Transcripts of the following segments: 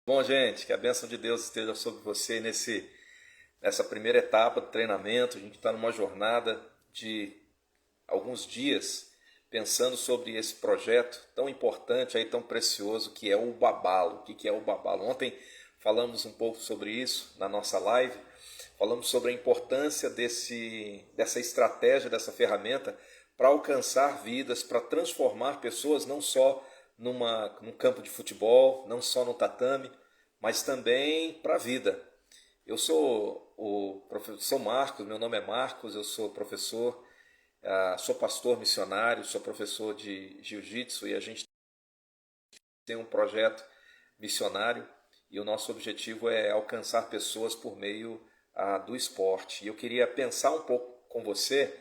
Bom, gente, que a bênção de Deus esteja sobre você nessa primeira etapa do treinamento. A gente está numa jornada de alguns dias pensando sobre esse projeto tão importante, aí, tão precioso, que é o Babalo. O que é o Babalo? Ontem falamos um pouco sobre isso na nossa live. Falamos sobre a importância dessa estratégia, dessa ferramenta para alcançar vidas, para transformar pessoas não só num campo de futebol, não só no tatame, mas também para a vida. Eu sou o professor Marcos, meu nome é Marcos, eu sou professor, sou pastor missionário, sou professor de jiu-jitsu e a gente tem um projeto missionário e o nosso objetivo é alcançar pessoas por meio do esporte. E eu queria pensar um pouco com você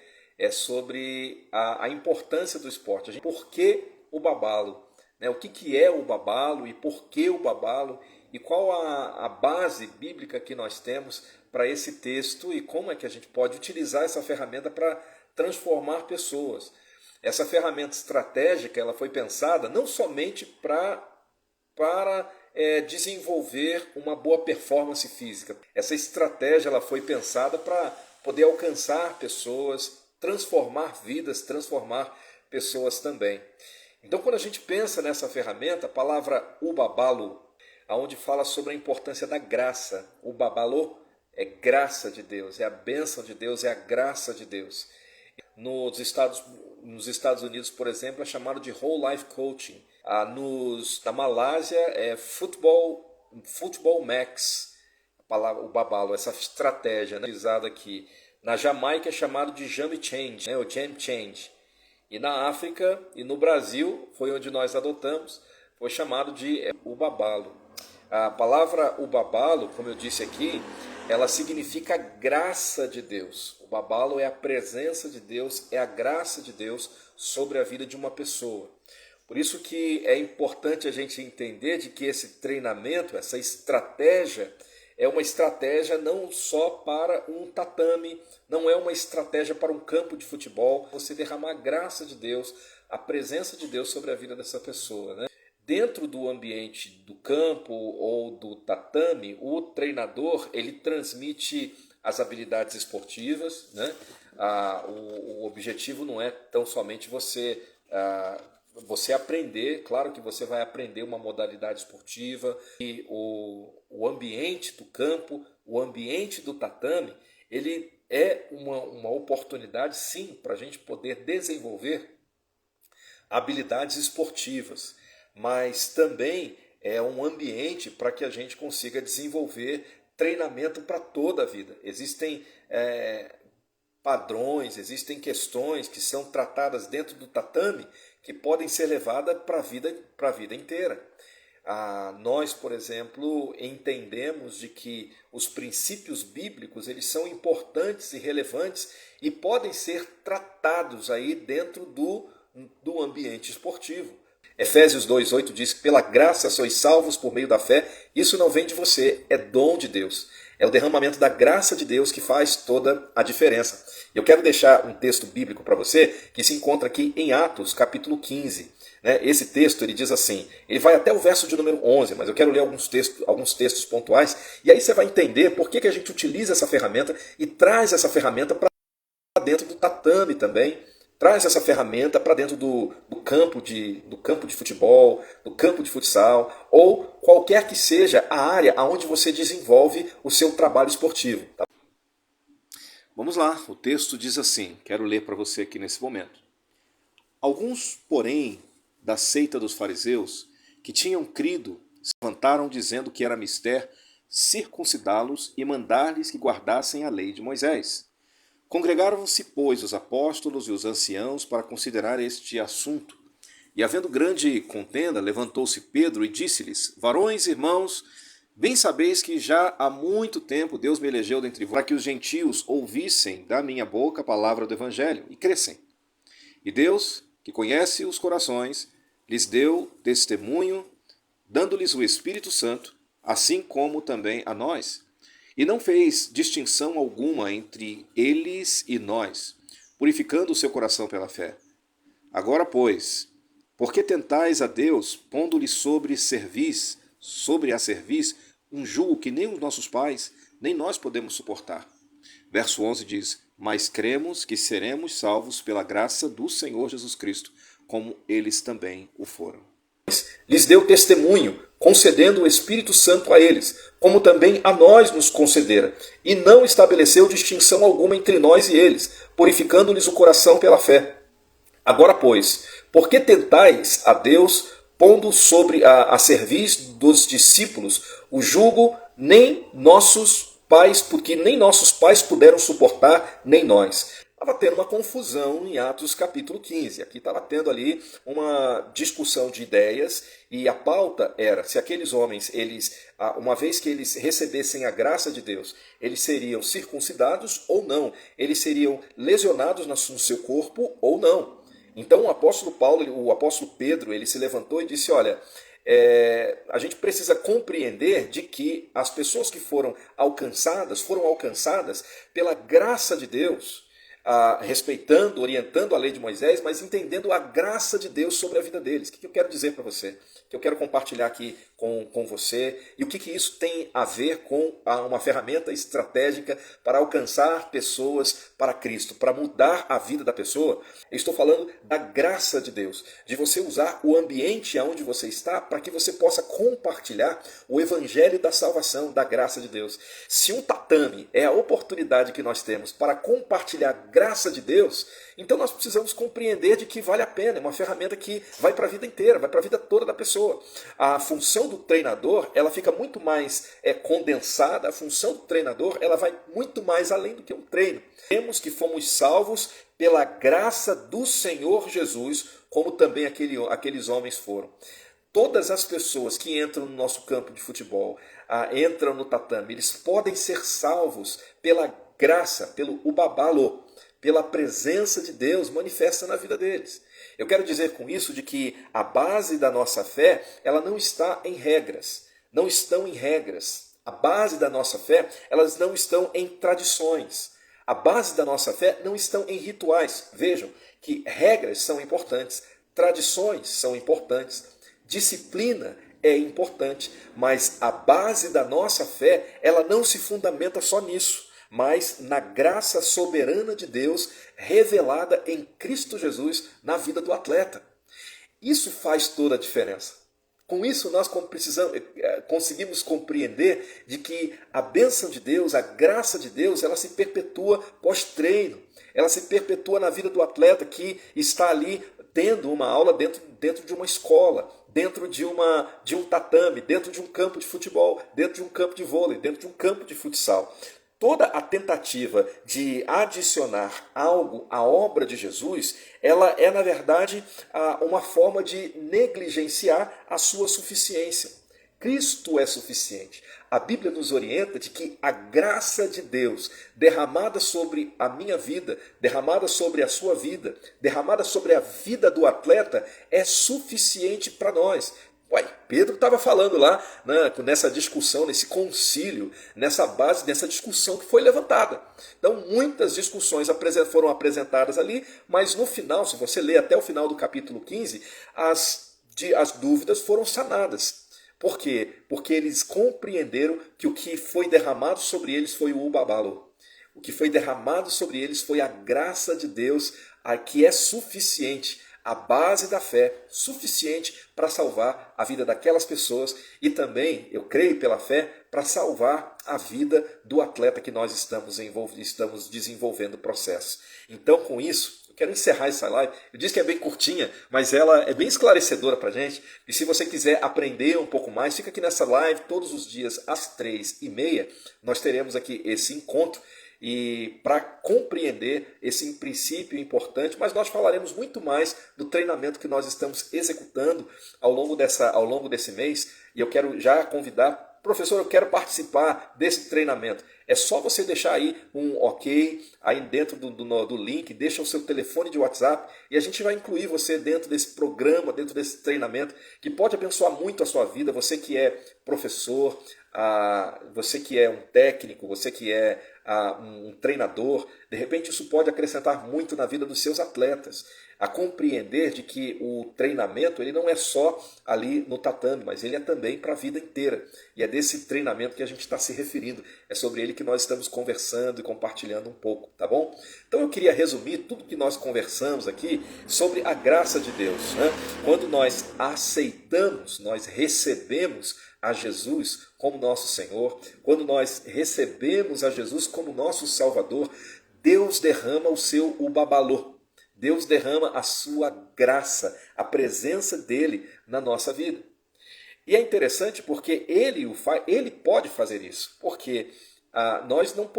sobre a importância do esporte. Por que o Babalo? Né? O que é o Babalo e por que o Babalo? E qual a base bíblica que nós temos para esse texto e como é que a gente pode utilizar essa ferramenta para transformar pessoas. Essa ferramenta estratégica ela foi pensada não somente para desenvolver uma boa performance física. Essa estratégia ela foi pensada para poder alcançar pessoas, transformar vidas, transformar pessoas também. Então, quando a gente pensa nessa ferramenta, a palavra ubabalo, aonde fala sobre a importância da graça. O babalo é graça de Deus, é a bênção de Deus, é a graça de Deus. Nos Estados Unidos, por exemplo, é chamado de Whole Life Coaching. Na Malásia é Football Max, o babalo, essa estratégia, né, utilizada aqui. Na Jamaica é chamado de Jam Change, né, o Jam Change. E na África e no Brasil, foi onde nós adotamos, foi chamado de o babalo. A palavra o babalo, como eu disse aqui, ela significa graça de Deus. O babalo é a presença de Deus, é a graça de Deus sobre a vida de uma pessoa. Por isso que é importante a gente entender de que esse treinamento, essa estratégia, é uma estratégia não só para um tatame, não é uma estratégia para um campo de futebol. Você derramar a graça de Deus, a presença de Deus sobre a vida dessa pessoa, né? Dentro do ambiente do campo ou do tatame, o treinador ele transmite as habilidades esportivas, né? O objetivo não é tão somente você aprender, claro que você vai aprender uma modalidade esportiva e o ambiente do campo, o ambiente do tatame, ele é uma oportunidade sim para a gente poder desenvolver habilidades esportivas, mas também é um ambiente para que a gente consiga desenvolver treinamento para toda a vida. Existem padrões, existem questões que são tratadas dentro do tatame que podem ser levadas para a vida inteira. Nós, por exemplo, entendemos de que os princípios bíblicos eles são importantes e relevantes e podem ser tratados aí dentro do ambiente esportivo. Efésios 2,8 diz que pela graça sois salvos por meio da fé. Isso não vem de você, é dom de Deus. É o derramamento da graça de Deus que faz toda a diferença. Eu quero deixar um texto bíblico para você que se encontra aqui em Atos, capítulo 15. Esse texto ele diz assim, ele vai até o verso de número 11, mas eu quero ler alguns textos pontuais, e aí você vai entender por que a gente utiliza essa ferramenta e traz essa ferramenta para dentro do tatame também. Traz essa ferramenta para dentro do campo de futebol, do campo de futsal, ou qualquer que seja a área onde você desenvolve o seu trabalho esportivo. Tá? Vamos lá, o texto diz assim, quero ler para você aqui nesse momento. Alguns, porém, da seita dos fariseus, que tinham crido, se levantaram dizendo que era mister circuncidá-los e mandar-lhes que guardassem a lei de Moisés. Congregaram-se, pois, os apóstolos e os anciãos para considerar este assunto. E, havendo grande contenda, levantou-se Pedro e disse-lhes, varões, irmãos, bem sabeis que já há muito tempo Deus me elegeu dentre vós, para que os gentios ouvissem da minha boca a palavra do evangelho e crescem. E Deus, que conhece os corações, lhes deu testemunho, dando-lhes o Espírito Santo, assim como também a nós. E não fez distinção alguma entre eles e nós, purificando o seu coração pela fé. Agora, pois, por que tentais a Deus, pondo-lhe sobre cerviz sobre a cerviz um jugo que nem os nossos pais, nem nós podemos suportar. Verso 11 diz: mas cremos que seremos salvos pela graça do Senhor Jesus Cristo, como eles também o foram. Lhes deu testemunho, concedendo o Espírito Santo a eles, como também a nós nos concedera, e não estabeleceu distinção alguma entre nós e eles, purificando-lhes o coração pela fé. Agora, pois, por que tentais a Deus, pondo sobre a cerviz dos discípulos o jugo nem nossos pais, porque nem nossos pais puderam suportar, nem nós? Estava tendo uma confusão em Atos capítulo 15. Aqui estava tendo ali uma discussão de ideias e a pauta era se aqueles homens, uma vez que eles recebessem a graça de Deus, eles seriam circuncidados ou não, eles seriam lesionados no seu corpo ou não. Então o apóstolo Pedro, ele se levantou e disse, olha, a gente precisa compreender de que as pessoas que foram alcançadas pela graça de Deus, respeitando, orientando a lei de Moisés, mas entendendo a graça de Deus sobre a vida deles. O que eu quero dizer para você? Que eu quero compartilhar aqui com você e o que isso tem a ver com uma ferramenta estratégica para alcançar pessoas para Cristo, para mudar a vida da pessoa. Eu estou falando da graça de Deus, de você usar o ambiente onde você está para que você possa compartilhar o evangelho da salvação, da graça de Deus. Se um tatame é a oportunidade que nós temos para compartilhar a graça de Deus, então nós precisamos compreender de que vale a pena, é uma ferramenta que vai para a vida inteira, vai para a vida toda da pessoa. A função do treinador, ela fica muito mais condensada, a função do treinador, ela vai muito mais além do que um treino. Temos que fomos salvos pela graça do Senhor Jesus, como também aqueles homens foram. Todas as pessoas que entram no nosso campo de futebol, entram no tatame, eles podem ser salvos pela graça, pelo ubabalo, pela presença de Deus manifesta na vida deles. Eu quero dizer com isso de que a base da nossa fé, ela não está em regras, não estão em regras. A base da nossa fé, elas não estão em tradições. A base da nossa fé não estão em rituais. Vejam que regras são importantes, tradições são importantes, disciplina é importante, mas a base da nossa fé, ela não se fundamenta só nisso, mas na graça soberana de Deus revelada em Cristo Jesus na vida do atleta. Isso faz toda a diferença. Com isso nós conseguimos compreender de que a bênção de Deus, a graça de Deus, ela se perpetua pós-treino. Ela se perpetua na vida do atleta que está ali tendo uma aula dentro de uma escola, dentro de um tatame, dentro de um campo de futebol, dentro de um campo de vôlei, dentro de um campo de futsal. Toda a tentativa de adicionar algo à obra de Jesus, ela é, na verdade, uma forma de negligenciar a sua suficiência. Cristo é suficiente. A Bíblia nos orienta de que a graça de Deus derramada sobre a minha vida, derramada sobre a sua vida, derramada sobre a vida do atleta é suficiente para nós. Pedro estava falando lá, nessa discussão, nesse concílio, nessa base, nessa discussão que foi levantada. Então, muitas discussões foram apresentadas ali, mas no final, se você ler até o final do capítulo 15, as dúvidas foram sanadas. Por quê? Porque eles compreenderam que o que foi derramado sobre eles foi o ubabalo. O que foi derramado sobre eles foi a graça de Deus, a que é suficiente, a base da fé, suficiente para salvar a vida daquelas pessoas e também, eu creio pela fé, para salvar a vida do atleta que nós estamos desenvolvendo o processo. Então, com isso, eu quero encerrar essa live. Eu disse que é bem curtinha, mas ela é bem esclarecedora para a gente. E se você quiser aprender um pouco mais, fica aqui nessa live todos os dias às 3h30. Nós teremos aqui esse encontro e para compreender esse princípio importante, mas nós falaremos muito mais do treinamento que nós estamos executando ao longo desse mês, e eu quero já convidar, professor, eu quero participar desse treinamento. É só você deixar aí um ok, aí dentro do link, deixa o seu telefone de WhatsApp e a gente vai incluir você dentro desse programa, dentro desse treinamento, que pode abençoar muito a sua vida. Você que é professor, você que é um técnico, você que é um treinador, de repente isso pode acrescentar muito na vida dos seus atletas. A compreender de que o treinamento ele não é só ali no tatame, mas ele é também para a vida inteira. E é desse treinamento que a gente está se referindo. É sobre ele que nós estamos conversando e compartilhando um pouco, tá bom? Então eu queria resumir tudo que nós conversamos aqui sobre a graça de Deus, né? Quando nós aceitamos, nós recebemos a Jesus como nosso Senhor, quando nós recebemos a Jesus como nosso Salvador, Deus derrama o seu ubabalô. Deus derrama a sua graça, a presença dele na nossa vida. E é interessante porque ele pode fazer isso, porque nós não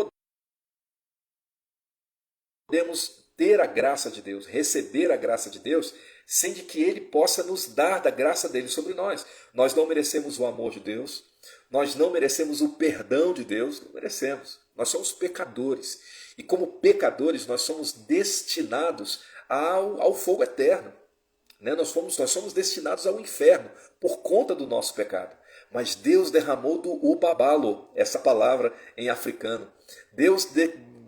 podemos ter a graça de Deus, receber a graça de Deus, sem de que ele possa nos dar da graça dele sobre nós. Nós não merecemos o amor de Deus, nós não merecemos o perdão de Deus, não merecemos. Nós somos pecadores. E como pecadores, nós somos destinados ao fogo eterno. Né? Nós somos destinados ao inferno por conta do nosso pecado. Mas Deus derramou do ubabalo, essa palavra em africano. Deus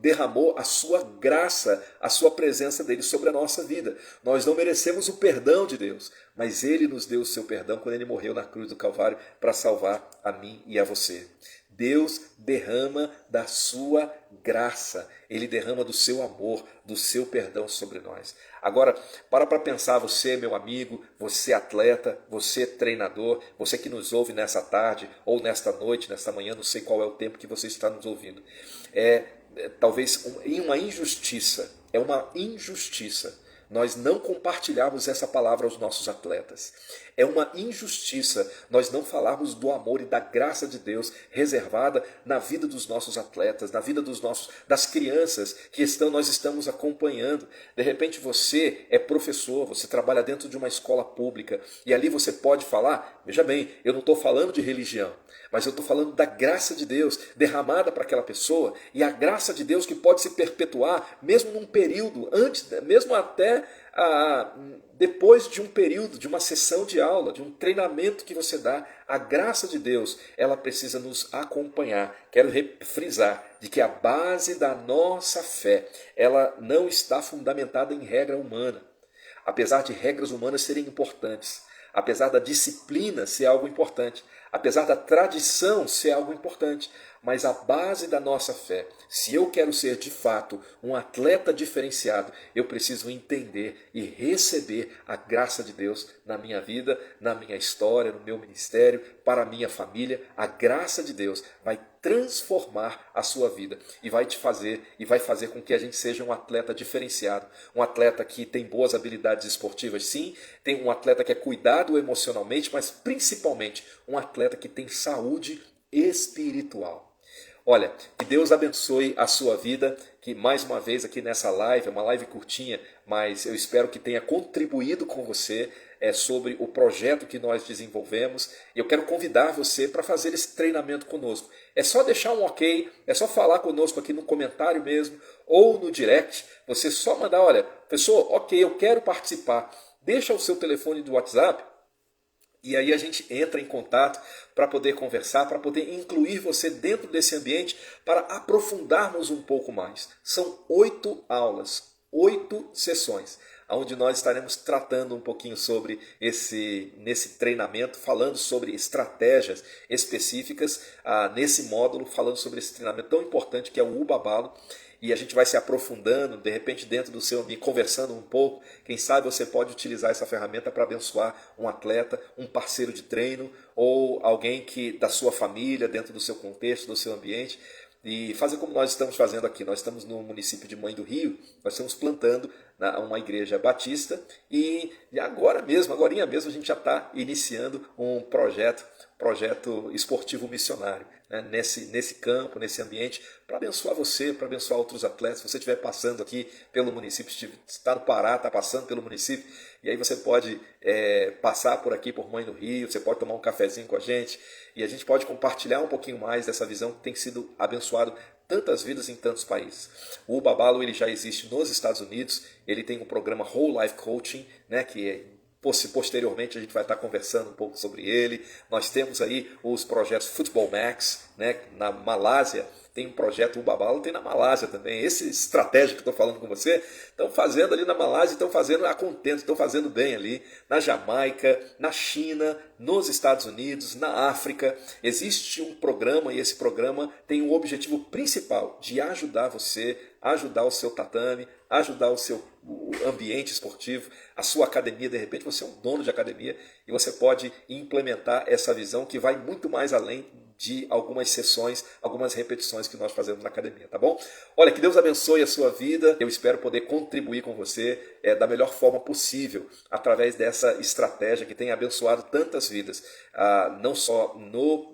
derramou a sua graça, a sua presença dele sobre a nossa vida. Nós não merecemos o perdão de Deus, mas ele nos deu o seu perdão quando ele morreu na cruz do Calvário para salvar a mim e a você. Deus derrama da sua graça, ele derrama do seu amor, do seu perdão sobre nós. Agora, para pensar, você, meu amigo, você atleta, você treinador, você que nos ouve nessa tarde, ou nesta noite, nesta manhã, não sei qual é o tempo que você está nos ouvindo. Talvez uma injustiça, é uma injustiça nós não compartilharmos essa palavra aos nossos atletas. É uma injustiça nós não falarmos do amor e da graça de Deus reservada na vida dos nossos atletas, na vida das crianças que nós estamos acompanhando. De repente você é professor, você trabalha dentro de uma escola pública e ali você pode falar, veja bem, eu não estou falando de religião, mas eu estou falando da graça de Deus derramada para aquela pessoa e a graça de Deus que pode se perpetuar mesmo num período, mesmo até depois de um período, de uma sessão de aula, de um treinamento que você dá. A graça de Deus, ela precisa nos acompanhar. Quero frisar de que a base da nossa fé, ela não está fundamentada em regra humana. Apesar de regras humanas serem importantes, apesar da disciplina ser algo importante, apesar da tradição ser algo importante, mas a base da nossa fé, se eu quero ser de fato um atleta diferenciado, eu preciso entender e receber a graça de Deus na minha vida, na minha história, no meu ministério, para a minha família. A graça de Deus vai transformar a sua vida e vai fazer com que a gente seja um atleta diferenciado, um atleta que tem boas habilidades esportivas, sim, tem um atleta que é cuidado emocionalmente, mas principalmente um atleta que tem saúde espiritual. Olha, que Deus abençoe a sua vida, que mais uma vez aqui nessa live, é uma live curtinha, mas eu espero que tenha contribuído com você sobre o projeto que nós desenvolvemos. E eu quero convidar você para fazer esse treinamento conosco. É só deixar um ok, é só falar conosco aqui no comentário mesmo, ou no direct, você só mandar, olha, pessoal, ok, eu quero participar. Deixa o seu telefone do WhatsApp, e aí a gente entra em contato para poder conversar, para poder incluir você dentro desse ambiente, para aprofundarmos um pouco mais. São 8 aulas, 8 sessões, onde nós estaremos tratando um pouquinho sobre nesse treinamento, falando sobre estratégias específicas, nesse módulo, falando sobre esse treinamento tão importante que é o ubabalo. E a gente vai se aprofundando, de repente dentro do seu ambiente, conversando um pouco. Quem sabe você pode utilizar essa ferramenta para abençoar um atleta, um parceiro de treino, ou alguém da sua família, dentro do seu contexto, do seu ambiente. E fazer como nós estamos fazendo aqui. Nós estamos no município de Mãe do Rio, nós estamos plantando uma igreja batista, e agorinha mesmo a gente já está iniciando um projeto esportivo missionário, né, nesse campo, nesse ambiente, para abençoar você, para abençoar outros atletas. Se você estiver passando aqui pelo município, está no Pará, está passando pelo município, e aí você pode passar por aqui, por Mãe do Rio, você pode tomar um cafezinho com a gente, e a gente pode compartilhar um pouquinho mais dessa visão que tem sido abençoado tantas vidas em tantos países. O Babalo ele já existe nos Estados Unidos, ele tem um programa Whole Life Coaching, né, que posteriormente a gente vai estar conversando um pouco sobre ele. Nós temos aí os projetos Football Max, né, na Malásia. Tem um projeto, o Babalo tem na Malásia também. Esse estratégia que eu estou falando com você, estão fazendo ali na Malásia, estão fazendo a contento, estão fazendo bem ali. Na Jamaica, na China, nos Estados Unidos, na África. Existe um programa e esse programa tem o objetivo principal de ajudar você, ajudar o seu tatame, ajudar o seu ambiente esportivo, a sua academia. De repente você é um dono de academia e você pode implementar essa visão que vai muito mais além de algumas sessões, algumas repetições que nós fazemos na academia, tá bom? Olha, que Deus abençoe a sua vida. Eu espero poder contribuir com você da melhor forma possível, através dessa estratégia que tem abençoado tantas vidas, não só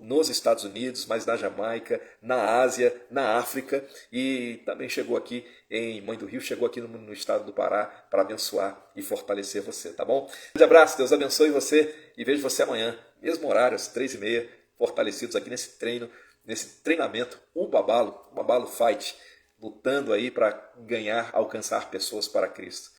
nos Estados Unidos, mas na Jamaica, na Ásia, na África, e também chegou aqui em Mãe do Rio, chegou aqui no estado do Pará para abençoar e fortalecer você, tá bom? Um grande abraço, Deus abençoe você e vejo você amanhã, mesmo horário, às 3h30, fortalecidos aqui nesse treinamento, o Babalo Fight, lutando aí para ganhar, alcançar pessoas para Cristo.